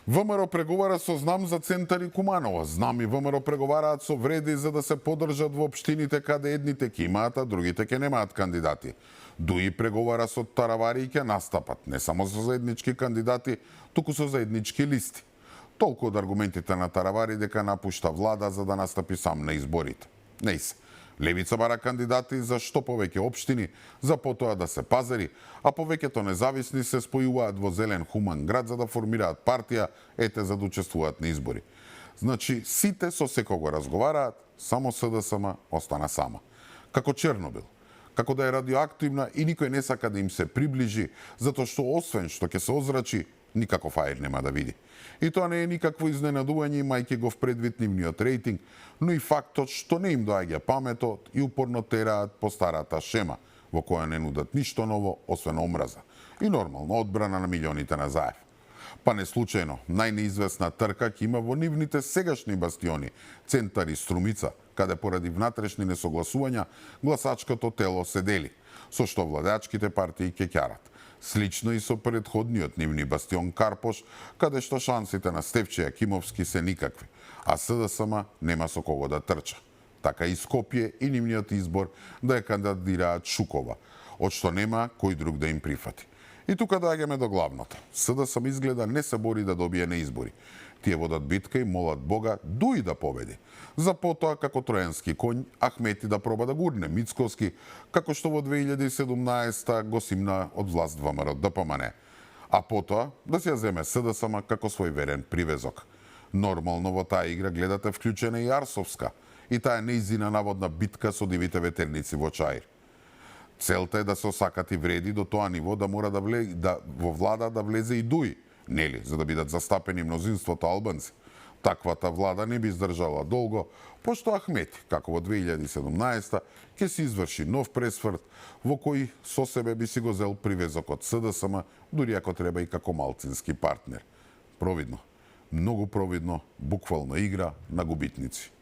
ВМРО преговара со Знам за Центар и Куманово. Знам и ВМРО преговараат со Вреди за да се подржат во општините каде едните ќе имаат, а другите ќе немаат кандидати. ДУИ преговара со Таравари и ќе настапат не само со заеднички кандидати, туку со заеднички листи. Толку од аргументите на Таравари дека напушта влада за да настапи сам на изборите. Не се. Левица бара кандидати за што повеќе општини, за потоа да се пазари, а повеќето независни се спојуваат во Зелен хуман град за да формираат партија, за да учествуваат на избори. Значи, сите со секого разговараат, само СДСМ остана сама. Како Чернобил. Како да е радиоактивна и никој не сака да им се приближи, затоа што освен што ќе се озрачи, никаков аер нема да види. И тоа не е никакво изненадување, имајќи го в предвид нивниот рейтинг, но и фактот што не им доаѓа паметот и упорно тераат по старата шема, во која не нудат ништо ново, освен омраза. И нормално, одбрана на милионите на Заев. Па не случајно, најнеизвестна трка ќе има во нивните сегашни бастиони, Центар и Струмица, каде поради внатрешни несогласувања гласачкото тело се дели, со што владеачките партии ќе ќарат. Слично и со предходниот нивни бастион Карпош, каде што шансите на Стефче Јакимовски се никакви, а СДСМ нема со кого да трча. Така и Скопје и нивниот избор да ја кандидатираат Шукова, од што нема кој друг да им прифати. И тука доаѓаме до главното. СДСМ изгледа не се бори да добие на избори. Тие водат битка и молат Бога ДУИ да победи. За потоа, како тројански конј, Ахмети да проба да гурне Мицковски, како што во 2017 го симна од власт ВМРО ДПМН. А потоа да се ја земе СДСМ како свој верен привезок. Нормално во таа игра гледате вклучена и Арсовска, и таа неизина наводна битка со дивите ветерници во Чаир. Целта е да се осакати Вреди до тоа ниво да мора во влада да влезе и ДУИ, нели, за да бидат застапени мнозинството албанци. Таквата влада не би издржала долго, пошто Ахмети, како во 2017, ќе се изврши нов пресврт, во кој со себе би си го зел привезокот СДСМ, дури ако треба и како малцински партнер. Провидно, многу провидно, буквално игра на губитници.